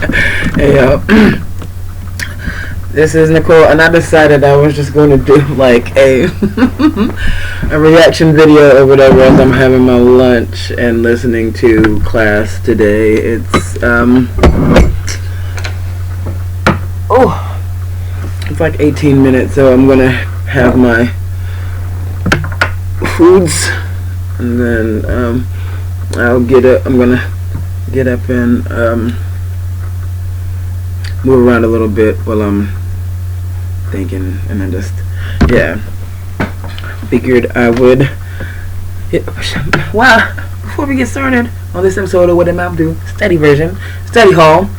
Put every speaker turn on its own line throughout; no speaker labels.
Hey, this is Nicole, and I decided I was just going to do like a a reaction video or whatever as I'm having my lunch and listening to class today. It's like 18 minutes, so I'm gonna have my foods, and then I'll get up. I'm gonna get up and move around a little bit while I'm thinking, and I just figured I would before we get started on this episode of What Did Mom Do? Study haul.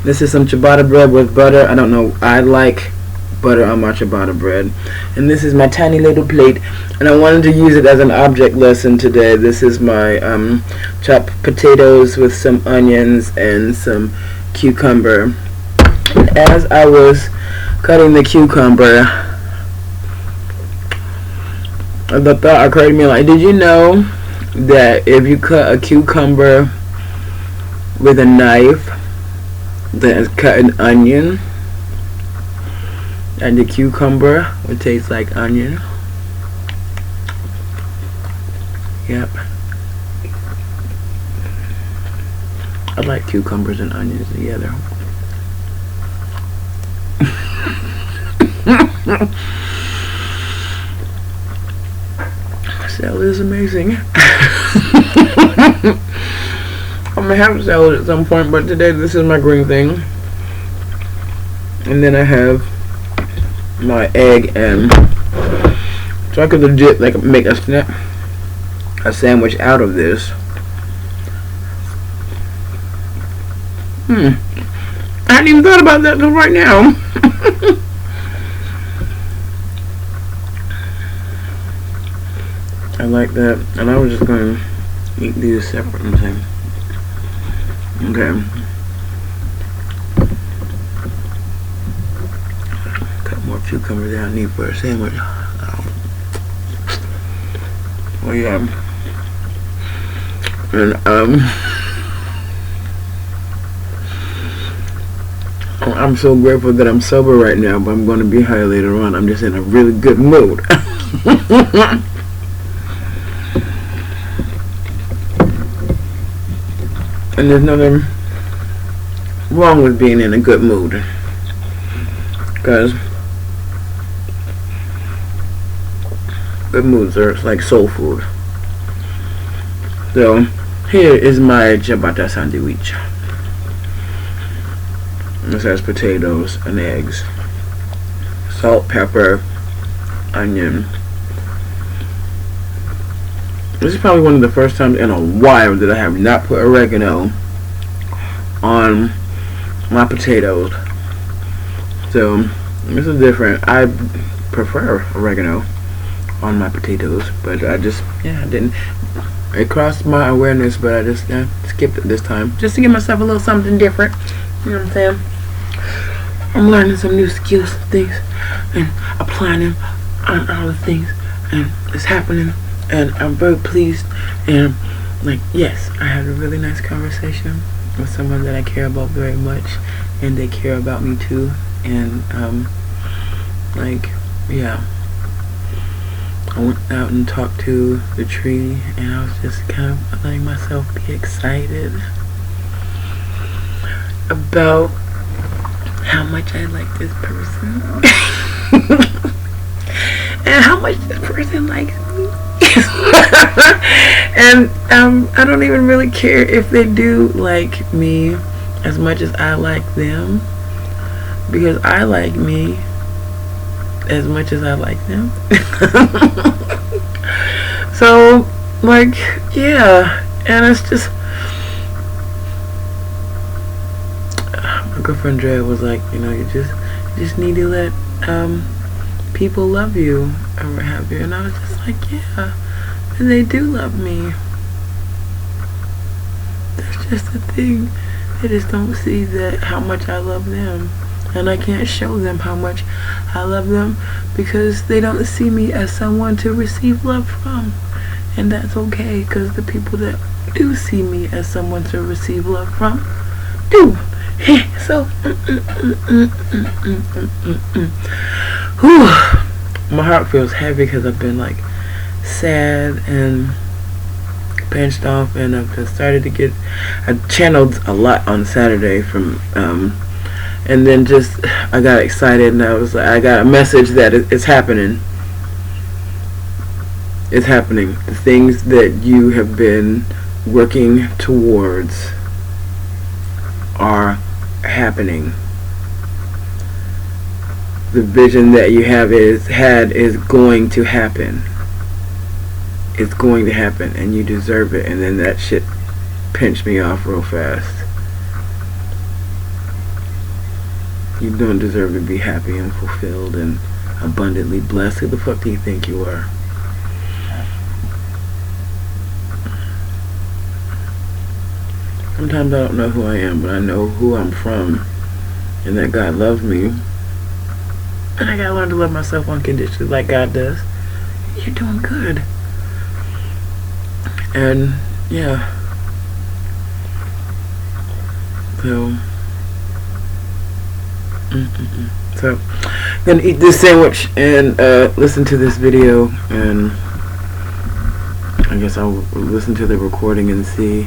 This is some ciabatta bread with butter. I don't know, I like butter on my ciabatta bread, and this is my tiny little plate, and I wanted to use it as an object lesson today. This is my chopped potatoes with some onions and some cucumber. And as I was cutting the cucumber, the thought occurred to me, like, did you know that if you cut a cucumber with a knife, then cut an onion, and the cucumber would taste like onion? Yep. I like cucumbers and onions together. Salad is amazing. I'm gonna have salad at some point, but today this is my green thing. And then I have my egg, and so I could legit like make a sandwich out of this. I hadn't even thought about that until right now. I like that, and I was just going to eat these separately. Okay. Cut more cucumber than I need for a sandwich. Oh yeah. And I'm so grateful that I'm sober right now, but I'm going to be high later on. I'm just in a really good mood. And there's nothing wrong with being in a good mood, because good moods are like soul food. So here is my ciabatta sandwich. This has potatoes and eggs, salt, pepper, onion. This is probably one of the first times in a while that I have not put oregano on my potatoes. So this is different. I prefer oregano on my potatoes, but I just I didn't. It crossed my awareness, but I just skipped it this time, just to give myself a little something different. You know what I'm saying? I'm learning some new skills, things, and applying them on all the things, and it's happening. And I'm very pleased, and like, yes, I had a really nice conversation with someone that I care about very much, and they care about me too. And I went out and talked to the tree, and I was just kind of letting myself be excited about how much I like this person and how much this person likes me. And I don't even really care if they do like me as much as I like them, because I like me as much as I like them. So like, yeah, and it's just, my girlfriend Dre was like, you know, you just need to let people love you or what have you. And I was just like, yeah, and they do love me. That's just the thing. They just don't see that how much I love them, and I can't show them how much I love them because they don't see me as someone to receive love from. And that's okay, because the people that do see me as someone to receive love from do So, whew, my heart feels heavy because I've been like sad and pinched off, and I've just started to get. I channeled a lot on Saturday from, and then just I got excited, and I was like, I got a message that it's happening. It's happening. The things that you have been working towards are happening. The vision that you have is going to happen. It's going to happen, and you deserve it. And then that shit pinched me off real fast. You don't deserve to be happy and fulfilled and abundantly blessed. Who the fuck do you think you are? Sometimes I don't know who I am, but I know who I'm from, and that God loves me. And I gotta learn to love myself unconditionally like God does. You're doing good. And, yeah. So, So, I'm gonna eat this sandwich and listen to this video, and I guess I'll listen to the recording and see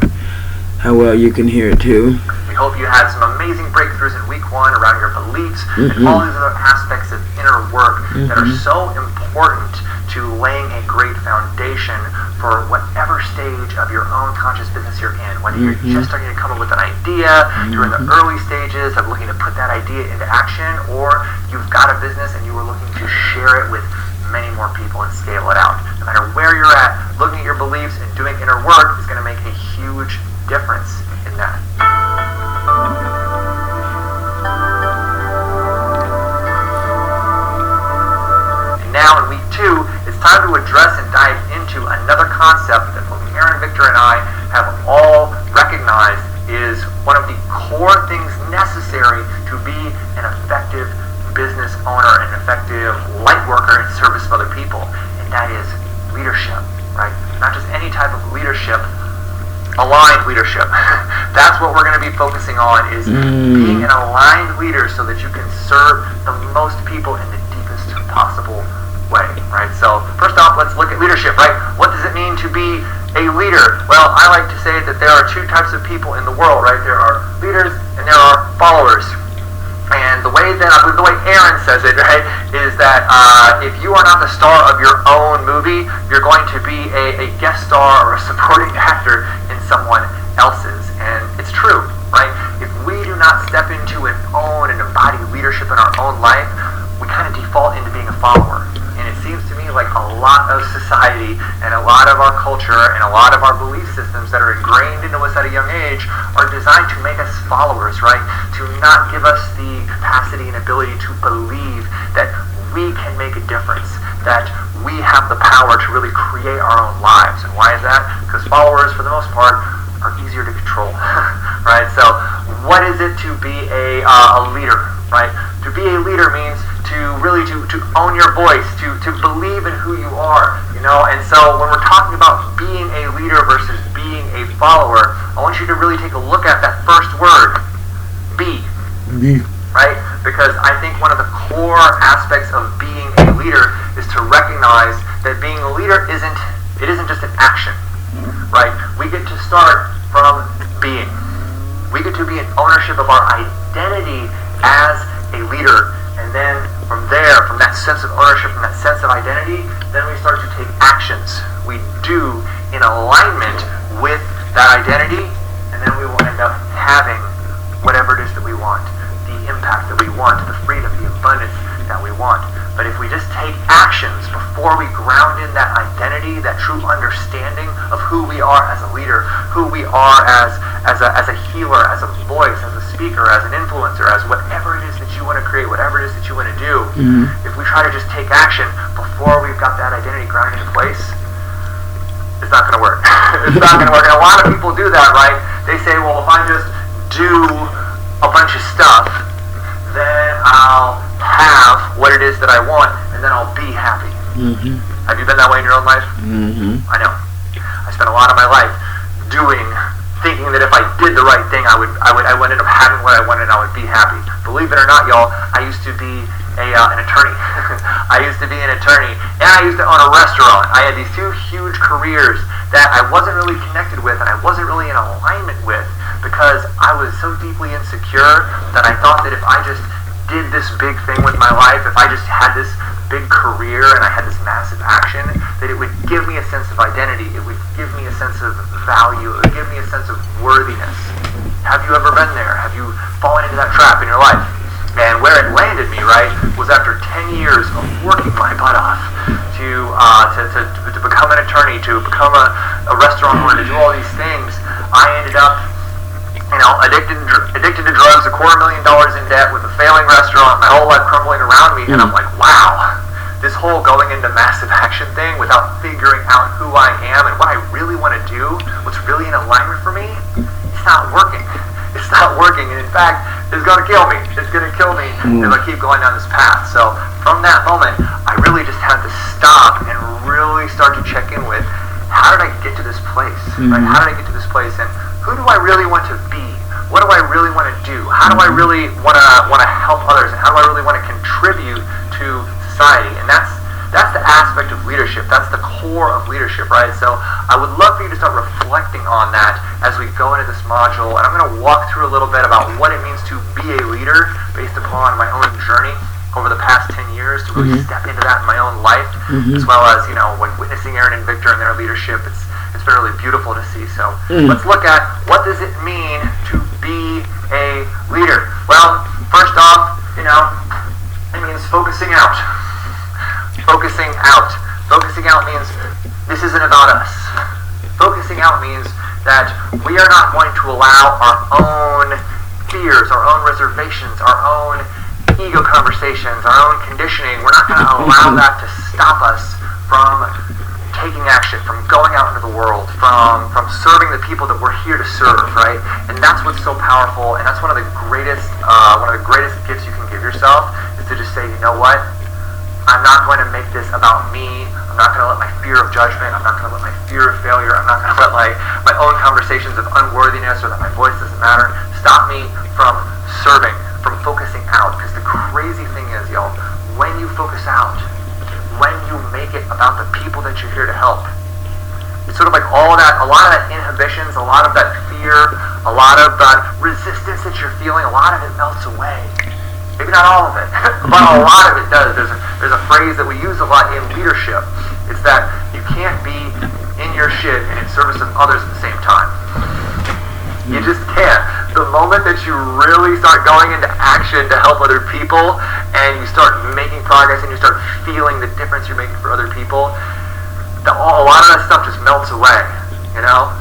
how well you can hear it too.
We hope you had some amazing breakthroughs in week 1 around your beliefs and all these other aspects of inner work that are so important to laying a great foundation for whatever stage of your own conscious business you're in. Whether you're just starting to come up with an idea, you're in the early stages of looking to put that idea into action, or you've got a business and you were looking to share it with many more people and scale it out. No matter where you're at, looking at your beliefs and doing inner work is going to make a huge difference in that. And now in week 2, it's time to address and dive into another concept that both Aaron, Victor, and I have all recognized is one of the core things necessary to be an effective business owner, an effective light worker in service of other people, and that is leadership, right? Not just any type of leadership, aligned leadership. That's what we're going to be focusing on, is being an aligned leader so that you can serve the most people in the deepest possible way, right? So first off, let's look at leadership, right? What does it mean to be a leader? Well, I like to say that there are 2 types of people in the world, right? There are leaders and there are followers. And the way that, I believe the way Aaron says it, right, is that if you are not the star of your own movie, you're going to be a guest star or a supporting actor in someone else's. And it's true, right? If we do not step into and own and embody leadership in our own life, we kind of default into being a follower. And it seems to me like a lot of society and a lot of our culture and a lot of our belief systems that are ingrained into us at a young age are designed to make us followers, right? To not give us the capacity and ability to believe that we can make a difference, that we have the power to really create our own lives. And why is that? Because followers, for the most part, are easier to control, right? So what is it to be a leader, right? To be a leader means to really to own your voice, to believe in who you are, you know. And so when we're talking about being a leader versus being a follower, I want you to really take a look at that first word, be. Right? Because I think one of the core aspects of being a leader is to recognize that being a leader isn't just an action, right? We get to start from being. We get to be in ownership of our identity as a leader, and then from there, from that sense of ownership, from that sense of identity, then we start to take actions. We do in alignment with that identity, and then we will end up having whatever it is that we want, the impact that we want, the freedom, the abundance that we want. But if we just take actions before we ground in that identity, that true understanding of who we are as a leader, who we are as a healer, as a voice, as a speaker, as an influencer, as whatever it is that you want to create, whatever it is that you want to do, if we try to just take action before we've got that identity grounded in place, it's not going to work. It's not going to work. And a lot of people do that, right? They say, well, if I just do a bunch of stuff, then I'll have what it is that I want, and then I'll be happy. Have you been that way in your own life? I know. I spent a lot of my life doing thinking that if I did the right thing, I would end up having what I wanted and I would be happy. Believe it or not, y'all, I used to be an attorney. I used to be an attorney, and I used to own a restaurant. I had these two huge careers that I wasn't really connected with and I wasn't really in alignment with because I was so deeply insecure that I thought that if I just did this big thing with my life, if I just had this big career and I had this massive action, that it would give me a sense of identity, it would give me a sense of value, it would give me a sense of worthiness. Have you ever been there? Have you fallen into that trap in your life? And where it landed me, right, was after 10 years of working my butt off to become an attorney, to become a restaurant owner, to do all these things, I ended up addicted to drugs, $250,000 in debt with a failing restaurant, my whole life crumbling around me, and I'm like, wow, this whole going into massive action thing without figuring out who I am and what I really want to do, what's really in alignment for me, it's not working. It's not working, and in fact, it's going to kill me. It's going to kill me if I keep going down this path. So from that moment, I really just had to stop and really start to check in with, how did I get to this place? Right? How did I get to this place, and who do I really want to be? What do I really want to do? How do I really want to help others? And how do I really want to contribute to society? And that's the aspect of leadership. That's the core of leadership, right? So I would love for you to start reflecting on that as we go into this module. And I'm going to walk through a little bit about what it means to be a leader based upon my own journey over the past 10 years to really step into that in my own life, as well as, when witnessing Aaron and Victor and their leadership, it's been really beautiful to see. So let's look at, what does it mean to be a leader? Well, first off, it means focusing out. Focusing out. Focusing out means this isn't about us. Focusing out means that we are not going to allow our own fears, our own reservations, our own ego conversations, our own conditioning. We're not going to allow that to stop us from taking action, from going out into the world, from serving the people that we're here to serve, right? And that's what's so powerful, and that's one of the greatest gifts you can give yourself, is to just say, you know what? I'm not going to make this about me. I'm not going to let my fear of judgment, I'm not going to let my fear of failure, I'm not going to let my own conversations of unworthiness or that my voice doesn't matter stop me from serving, from focusing out. Because the crazy thing is, y'all, when you focus out, when you make it about the people that you're here to help, it's sort of like a lot of that inhibitions, a lot of that fear, a lot of that resistance that you're feeling, a lot of it melts away. Maybe not all of it, but a lot of it does. There's a phrase that we use a lot in leadership. It's that you can't be in your shit and in service of others at the same time. You just can't. The moment that you really start going into action to help other people, and you start making progress and you start feeling the difference you're making for other people, a lot of that stuff just melts away.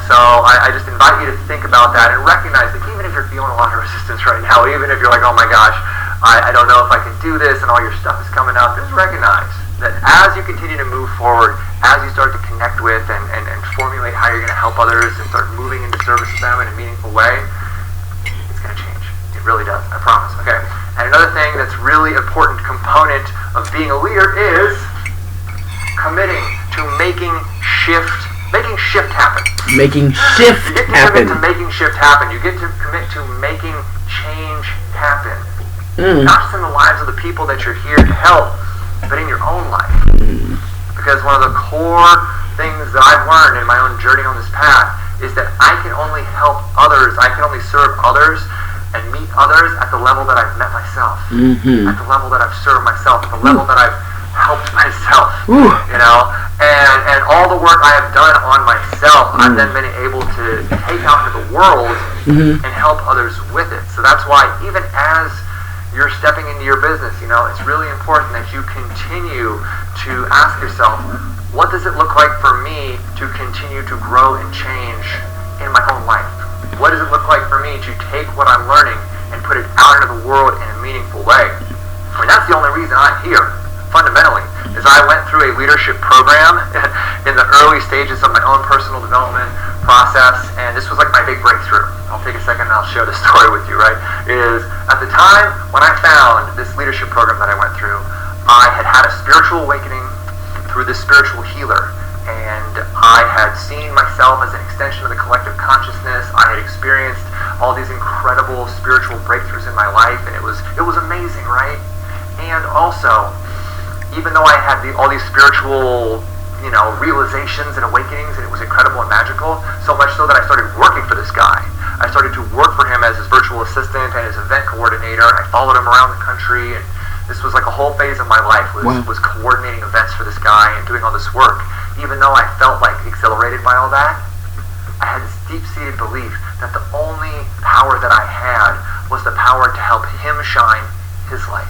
So I just invite you to think about that and recognize that even if you're feeling a lot of resistance right now, even if you're like, oh my gosh, I don't know if I can do this, and all your stuff is coming up, just recognize that as you continue to move forward, as you start to connect with and formulate how you're going to help others and start moving into service to them in a meaningful way, it's going to change. It really does, I promise, okay? And another thing that's really important component of being a leader is committing to making shift happen.
Making shift
you get to
happen.
Commit to making shift happen. You get to commit to making change happen. Not just in the lives of the people that you're here to help, but in your own life. Because one of the core things that I've learned in my own journey on this path is that I can only help others, I can only serve others and meet others at the level that I've met myself, at the level that I've served myself, at the level that I've helped myself, and all the work I have done on myself, I've then been able to take out into the world and help others with it. So that's why even as you're stepping into your business, it's really important that you continue to ask yourself, what does it look like for me to continue to grow and change in my own life? What does it look like for me to take what I'm learning and put it out into the world in a meaningful way? I mean, that's the only reason I'm here, fundamentally, is I went through a leadership program in the early stages of my own personal development process, and this was like my big breakthrough. I'll take a second and I'll share the story with you, right? Is at the time when I found this leadership program that I went through, I had had a spiritual awakening through this spiritual healer, and I had seen myself as an extension of the collective consciousness. I had experienced all these incredible spiritual breakthroughs in my life, and it was amazing, right? And also, even though I had all these spiritual, realizations and awakenings, and it was incredible and magical, so much so that I started working for this guy. I started to work for him as his virtual assistant and his event coordinator, and I followed him around the country, and this was like a whole phase of my life was coordinating events for this guy and doing all this work. Even though I felt like exhilarated by all that, I had this deep-seated belief that the only power that I had was the power to help him shine his light.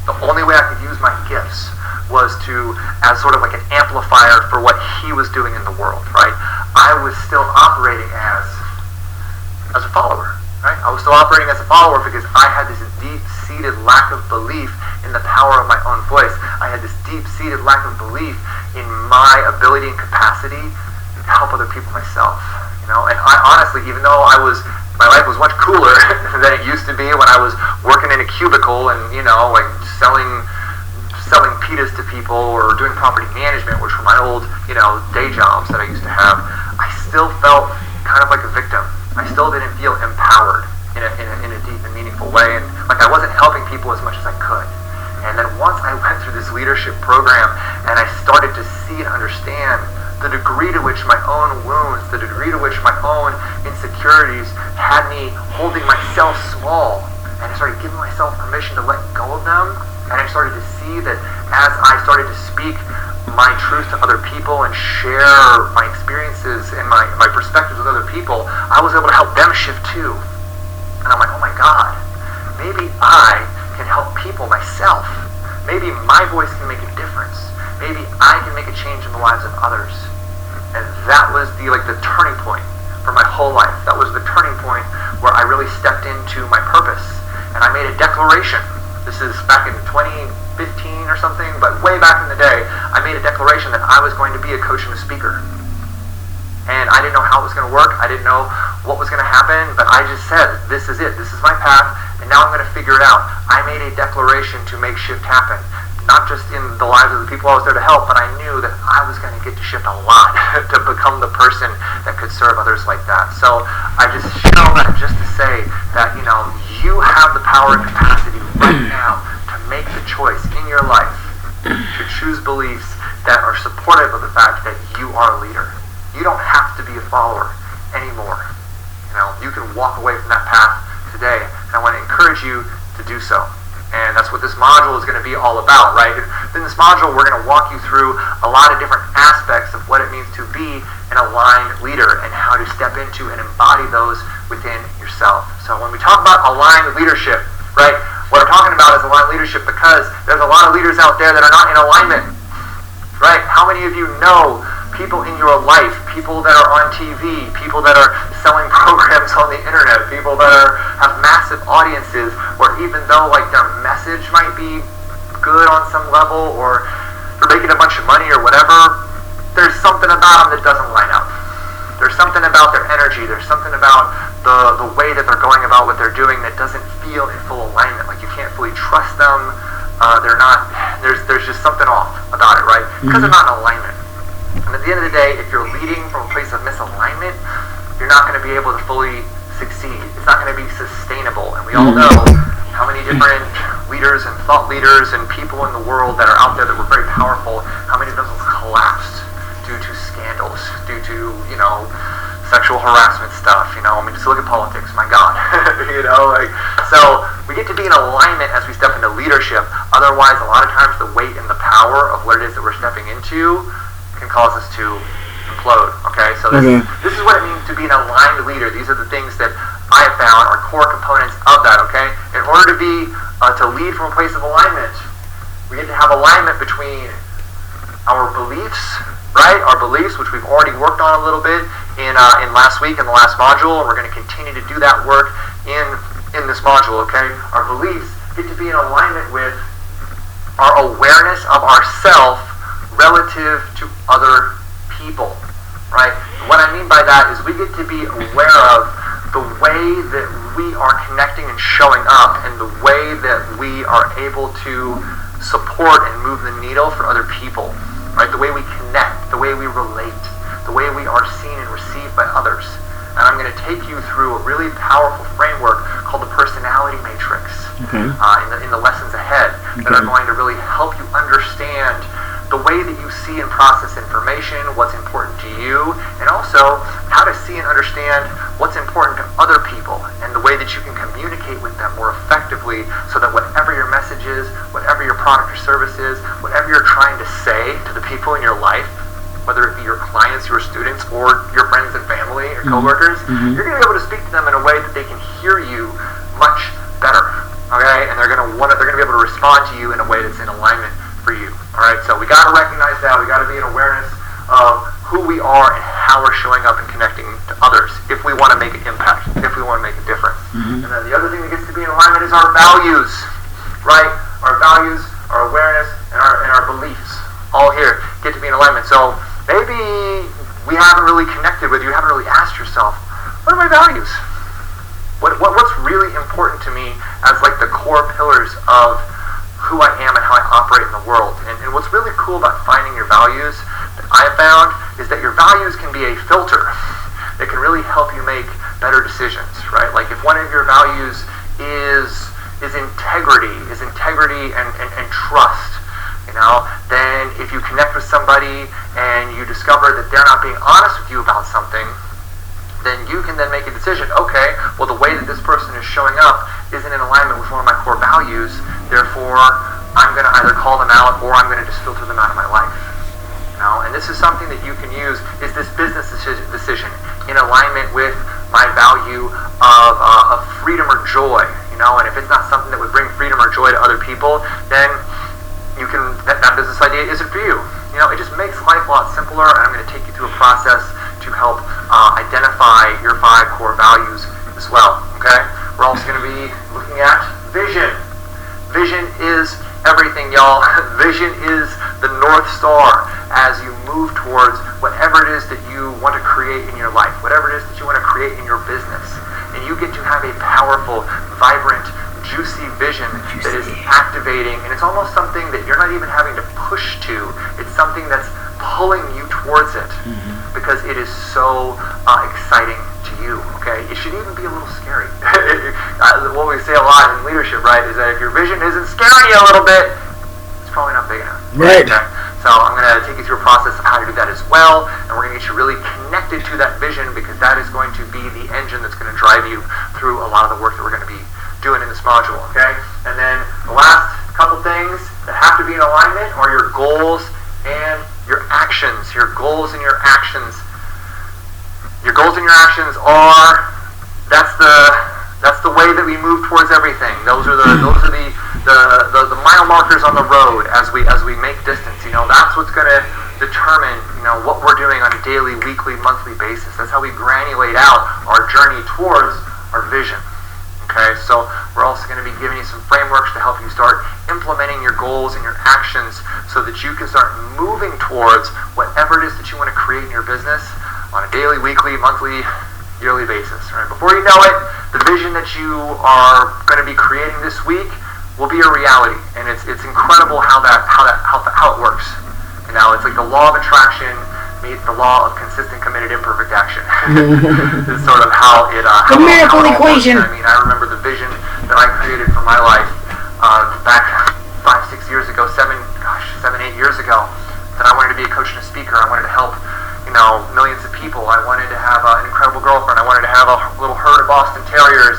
The only way I could use my gifts was as sort of like an amplifier for what he was doing in the world, right? I was still operating as a follower, right? I was still operating as a follower because I had this deep-seated lack of belief in the power of my own voice. I had this deep-seated lack of belief in my ability and capacity to help other people myself, And I honestly, even though my life was much cooler than it used to be when I was working in a cubicle and, like selling pitas to people or doing property management, which were my old, day jobs that I used to have, I still felt kind of like a victim. I still didn't feel empowered in a deep and meaningful way, and like I wasn't helping people as much as I could. And then once I went through this leadership program and I started to see and understand the degree to which my own wounds, the degree to which my own insecurities had me holding myself small, and I started giving myself permission to let go of them, and I started to see that as I started to speak my truth to other people and share my experiences and my perspectives with other people, I was able to help them shift too. And I'm like, oh my God, maybe I can help people myself. Maybe my voice can make a difference. Maybe I can make a change in the lives of others. And that was the turning point for my whole life. That was the turning point where I really stepped into my purpose. And I made a declaration. This is back in 2015 or something, but way back in the day, I made a declaration that I was going to be a coach and a speaker. And I didn't know how it was going to work. I didn't know what was going to happen, but I just said, this is it. This is my path, and now I'm going to figure it out. I made a declaration to make shift happen. Not just in the lives of the people I was there to help, but I knew that I was going to get to shift a lot to become the person that could serve others like that. So I just share that just to say that, you have the power and capacity right now to make the choice in your life to choose beliefs that are supportive of the fact that you are a leader. You don't have to be a follower anymore. You can walk away from that path today, and I want to encourage you to do so. And that's what this module is going to be all about, right? In this module, we're going to walk you through a lot of different aspects of what it means to be an aligned leader and how to step into and embody those within yourself. So when we talk about aligned leadership, right, what I'm talking about is aligned leadership because there's a lot of leaders out there that are not in alignment, right? How many of you know people in your life, people that are on TV, people that are selling programs on the internet, people that have massive audiences, where even though their message might be good on some level, or they're making a bunch of money or whatever, there's something about them that doesn't line up. There's something about their energy, there's something about the way that they're going about what they're doing that doesn't feel in full alignment. Like you can't fully trust them. There's just something off about it, right? Because they're not in alignment. And at the end of the day, if you're leading from a place of misalignment, you're not going to be able to fully succeed. It's not going to be sustainable. And we all know how many different leaders and thought leaders and people in the world that are out there that were very powerful, how many of them collapsed due to scandals, due to, sexual harassment stuff, just look at politics, my God, so we get to be in alignment as we step into leadership. Otherwise, a lot of times the weight and the power of what it is that we're stepping into can cause us to implode, okay? So this is what it means to be an aligned leader. These are the things that I have found are core components of that, okay? In order to lead from a place of alignment, we get to have alignment between our beliefs, right? Our beliefs, which we've already worked on a little bit in last week in the last module, and we're going to continue to do that work in this module, okay? Our beliefs get to be in alignment with our awareness of ourself relative to other people, right? What I mean by that is we get to be aware of the way that we are connecting and showing up and the way that we are able to support and move the needle for other people. right? The way we connect, the way we relate, the way we are seen and received by others. And I'm going to take you through a really powerful framework called the personality matrix in the lessons ahead that are going to really help you understand the way that you see and process information, what's important to you, and also how to see and understand what's important to other people and the way that you can communicate with them more effectively so that whatever your message is, whatever your product or service is, whatever you're trying to say to the people in your life, whether it be your clients, your students, or your friends and family, or coworkers, you're going to be able to speak to them in a way that they can hear you much better, okay? And they're going to be able to respond to you in a way that's in alignment for you, all right? So we got to recognize that. We got to be in awareness of who we are and how we're showing up and connecting to others if we want to make an impact, if we want to make a difference. And then the other thing that gets to be in alignment is our values, right? Our values, our awareness, and our beliefs all here get to be in alignment. So maybe we haven't really connected with you, haven't really asked yourself, what are my values? What's really important to me as like the core pillars of who I am and how I operate in the world? And what's really cool about finding your values that I have found is that your values can be a filter that can really help you make better decisions, right? Like if one of your values is integrity and trust, then if you connect with somebody and you discover that they're not being honest with you about something, then you can then make a decision. Okay, well, the way that this person is showing up isn't in alignment with one of my core values, therefore I'm going to either call them out or I'm going to just filter them out of my life. And this is something that you can use, is this business decision in alignment with my value of freedom or joy, and if it's not something that would bring freedom or joy to other people, then you can, that business idea isn't for you. It just makes life a lot simpler, and I'm going to take you through a process to help identify your 5 core values as well, okay? We're also going to be looking at vision. Vision is everything, y'all. Vision is the North Star as you move towards whatever it is that you want to create in your life, whatever it is that you want to create in your business. And you get to have a powerful, vibrant, juicy vision that is activating, and it's almost something that you're not even having to push to. It's something that's pulling you towards it because it is so exciting to you, okay? It should even be a little scary. What we say a lot in leadership, right, is that if your vision isn't scaring you a little bit, it's probably not big enough.
Right.
Okay? So I'm going to take you through a process of how to do that as well, and we're going to get you really connected to that vision because that is going to be the engine that's going to drive you through a lot of the work that we're going to be doing in this module, okay? And then the last couple things that have to be in alignment are your goals and your actions. Your goals and your actions. Your goals and your actions are, that's the way that we move towards everything. Those are the mile markers on the road as we make distance. That's what's going to determine what we're doing on a daily, weekly, monthly basis. That's how we granulate out our journey towards our vision. Okay, so we're also going to be giving you some frameworks to help you start implementing your goals and your actions so that you can start moving towards whatever it is that you want to create in your business on a daily, weekly, monthly, yearly basis. Right? Before you know it, the vision that you are going to be creating this week will be a reality, and it's incredible how it works. It's like the law of attraction meets the law of consistent, committed, imperfect action. It's sort of how it
the miracle equation.
Works. I remember the vision that I created for my life back 5-6 years ago, 7-8 years ago, that I wanted to be a coach and a speaker. I wanted to help millions of people. I wanted to have an incredible girlfriend. I wanted to have a little herd of Boston Terriers.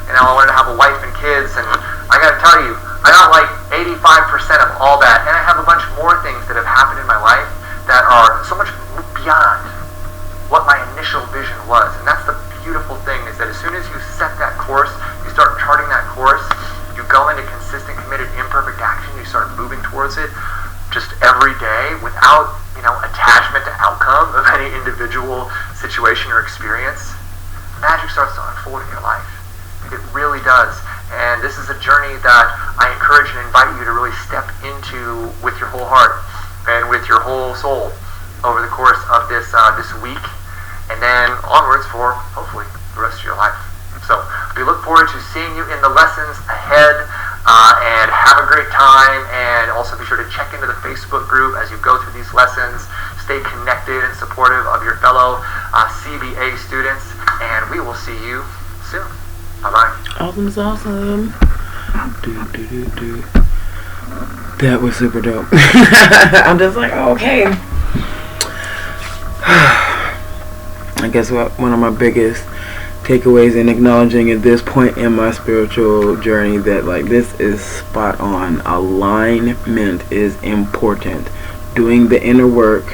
I wanted to have a wife and kids. And I got to tell you, I got like 85% of all that, and I have a bunch more things that have happened in my life that are so much beyond what my initial vision was. And that's the beautiful thing, is that as soon as you set that course, you start charting that course, you go into consistent, committed, imperfect action, you start moving towards it just every day without, attachment to outcome of any individual situation or experience, magic starts to unfold in your life. It really does. And this is a journey that I encourage and invite you to really step into with your whole heart and with your whole soul over the course of this week, and then onwards for hopefully the rest of your life. So we look forward to seeing you in the lessons ahead, and have a great time, and also be sure to check into the Facebook group as you go through these lessons. Stay connected and supportive of your fellow CBA students, and we will see you soon. Bye-bye.
Awesome is awesome. That was super dope. I'm just like, okay. I guess one of my biggest takeaways in acknowledging at this point in my spiritual journey that like this is spot on. Alignment is important. Doing the inner work,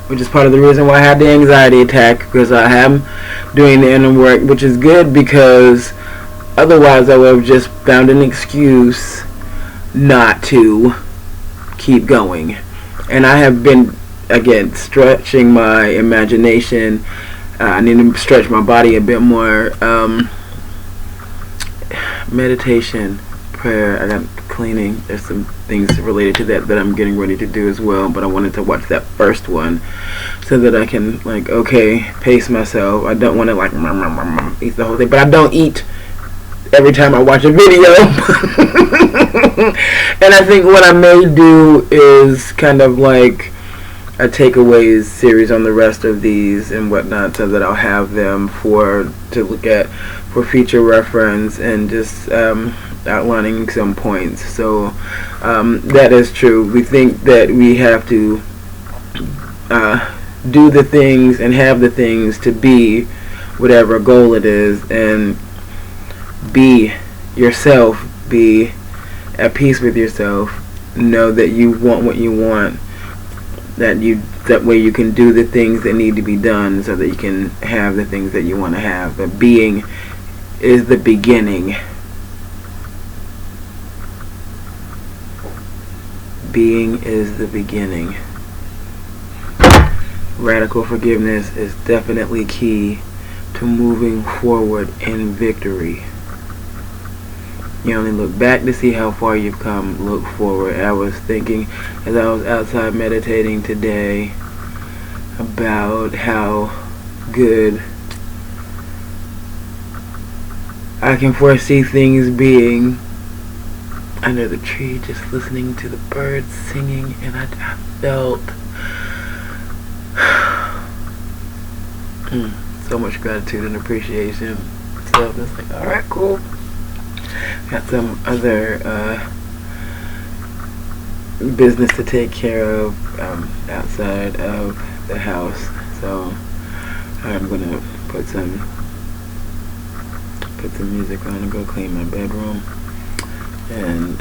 which is part of the reason why I had the anxiety attack, because I am doing the inner work, which is good because otherwise I would have just found an excuse not to keep going. And I have been, again, stretching my imagination. I need to stretch my body a bit more. Meditation, prayer, I got cleaning. There's some things related to that I'm getting ready to do as well, but I wanted to watch that first one so that I can, like, okay, pace myself. I don't want to, like, eat the whole thing, but I don't eat every time I watch a video. And I think what I may do is kind of like a takeaways series on the rest of these and whatnot, so that I'll have them to look at for future reference and just outlining some points. So that is true. We think that we have to do the things and have the things to be whatever goal it is, and be yourself, be at peace with yourself, know that you want what you want, that way you can do the things that need to be done so that you can have the things that you want to have. But being is the beginning. Being is the beginning. Radical forgiveness is definitely key to moving forward in victory. You only look back to see how far you've come. Look forward. I was thinking as I was outside meditating today about how good I can foresee things being under the tree, just listening to the birds singing, and I felt so much gratitude and appreciation. So it's like, alright, cool. Got some other business to take care of outside of the house, so I'm gonna put some music on and go clean my bedroom and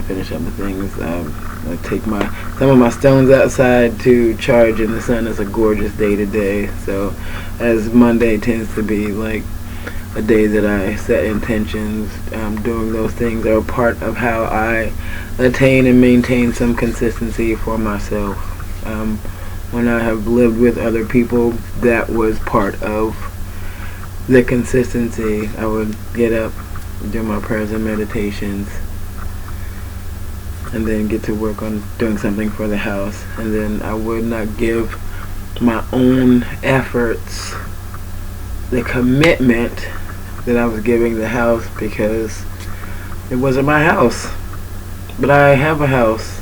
finish up the things. I take some of my stones outside to charge in the sun. It's a gorgeous day today, so as Monday tends to be like a day that I set intentions, doing those things are part of how I attain and maintain some consistency for myself. When I have lived with other people, that was part of the consistency. I would get up, do my prayers and meditations, and then get to work on doing something for the house, and then I would not give my own efforts the commitment that I was giving the house, because it wasn't my house. But I have a house.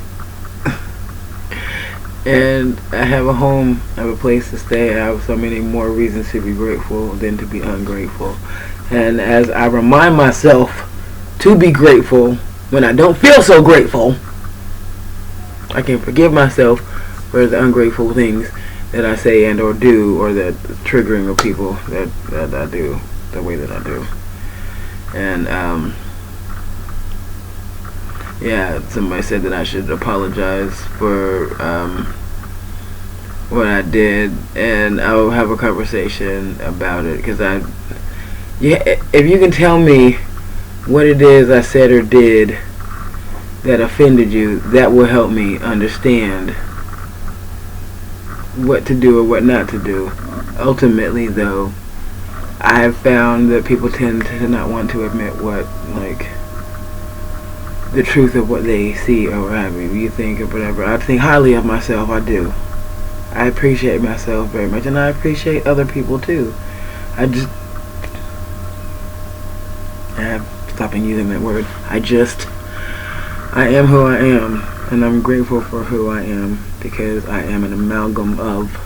And I have a home, I have a place to stay. I have so many more reasons to be grateful than to be ungrateful. And as I remind myself to be grateful when I don't feel so grateful, I can forgive myself for the ungrateful things that I say and or do, or the triggering of people that I do the way that I do. And yeah, somebody said that I should apologize for what I did, and I'll have a conversation about it, because if you can tell me what it is I said or did that offended you, that will help me understand what to do or what not to do. Ultimately, though, I have found that people tend to not want to admit the truth of what they see or have me. You think or whatever. I think highly of myself. I do. I appreciate myself very much, and I appreciate other people too. I'm stopping using that word. I am who I am. And I'm grateful for who I am, because I am an amalgam of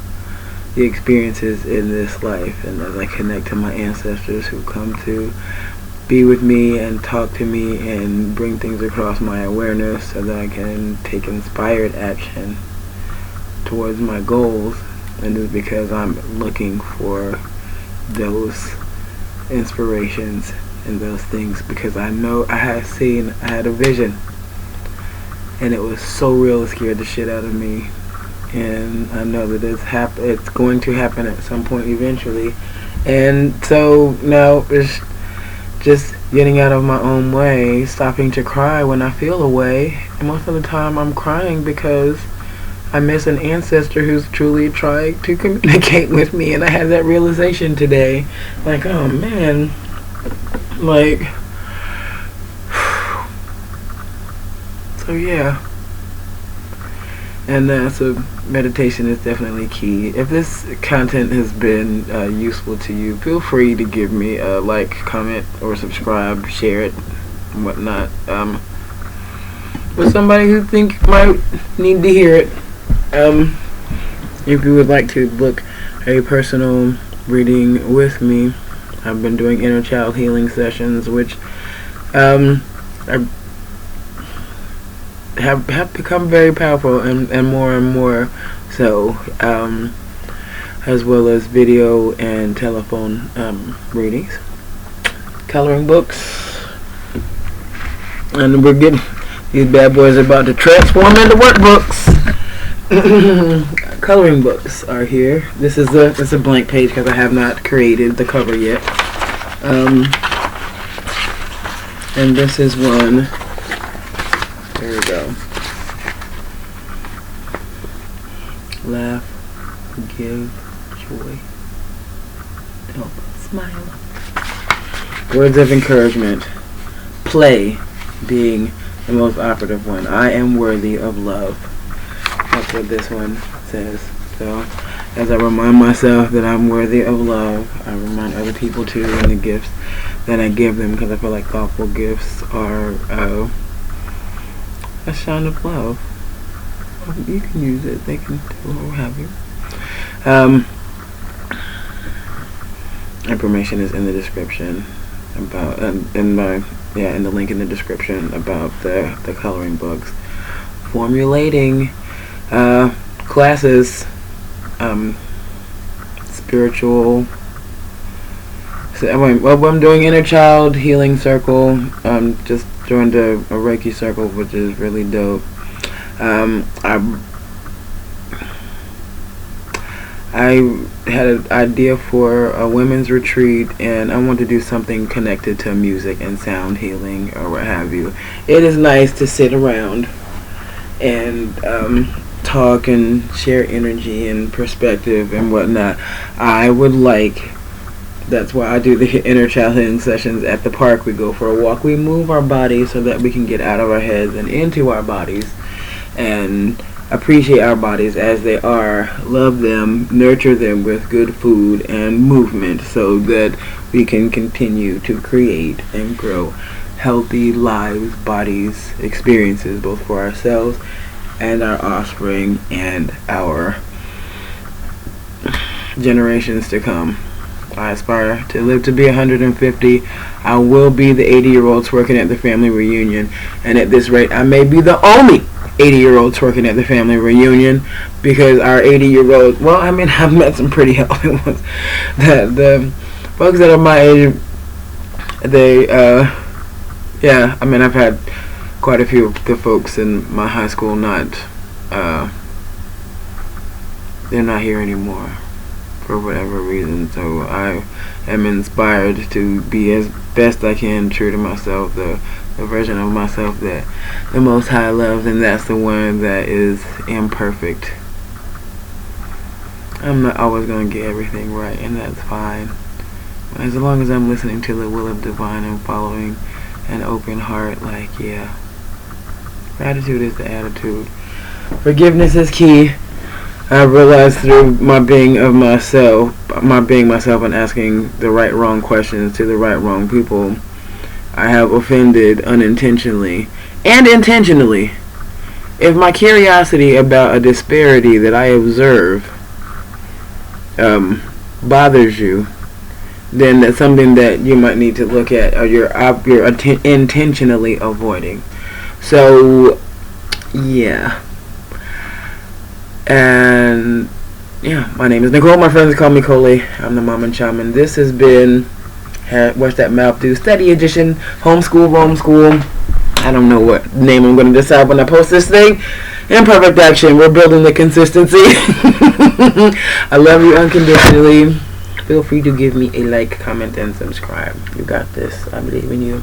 the experiences in this life. And as I connect to my ancestors who come to be with me and talk to me and bring things across my awareness so that I can take inspired action towards my goals, and it's because I'm looking for those inspirations and those things, because I know I had a vision, and it was so real, it scared the shit out of me. And I know that it's going to happen at some point eventually. And so now it's just getting out of my own way, stopping to cry when I feel a way. And most of the time I'm crying because I miss an ancestor who's truly trying to communicate with me. And I had that realization today. Like, oh man. Like, so yeah. And so meditation is definitely key. If this content has been useful to you, feel free to give me a like, comment, or subscribe, share it, and whatnot, with somebody who think might need to hear it. If you would like to book a personal reading with me, I've been doing inner child healing sessions, which are have become very powerful, and more so, as well as video and telephone readings, coloring books, and we're getting these bad boys are about to transform into workbooks. Coloring books are here. This is it's a blank page because I have not created the cover yet, and this is one. There we go. Laugh, give, joy, help, smile. Words of encouragement. Play being the most operative one. I am worthy of love. That's what this one says. So, as I remind myself that I'm worthy of love, I remind other people too, and the gifts that I give them, because I feel like thoughtful gifts are a shine of love. You can use it. They can do what have you. Information is in the description about in the link in the description about the coloring books. Formulating classes, spiritual. So I'm doing inner child healing circle. Just joined a Reiki circle, which is really dope. I had an idea for a women's retreat, and I want to do something connected to music and sound healing or what have you. It is nice to sit around and talk and share energy and perspective and whatnot. That's why I do the inner child healing sessions at the park. We go for a walk. We move our bodies so that we can get out of our heads and into our bodies and appreciate our bodies as they are, love them, nurture them with good food and movement so that we can continue to create and grow healthy lives, bodies, experiences, both for ourselves and our offspring and our generations to come. I aspire to live to be 150. I will be the 80-year-old twerking at the family reunion, and at this rate I may be the only 80-year-old twerking at the family reunion, because our 80-year-old, well, I mean, I've met some pretty healthy ones. The folks that are my age, they, yeah, I mean, I've had quite a few of the folks in my high school they're not here anymore for whatever reason, so I am inspired to be as best I can true to myself, the version of myself that the Most High loves, and that's the one that is imperfect. I'm not always going to get everything right, and that's fine. As long as I'm listening to the will of divine and following an open heart, like, yeah. Gratitude is the attitude. Forgiveness is key. I've realized through my being myself and asking the right wrong questions to the right wrong people, I have offended unintentionally and intentionally. if my curiosity about a disparity that I observe bothers you, then that's something that you might need to look at, or you're intentionally avoiding. So, yeah. And yeah, my name is Nicole. My friends call me Coley. I'm the Mom and Shaman. This has been What's That Mouth Do? Study Edition, Homeschool, Rome School. I don't know what name I'm going to decide when I post this thing. Imperfect action. We're building the consistency. I love you unconditionally. Feel free to give me a like, comment, and subscribe. You got this. I believe in you.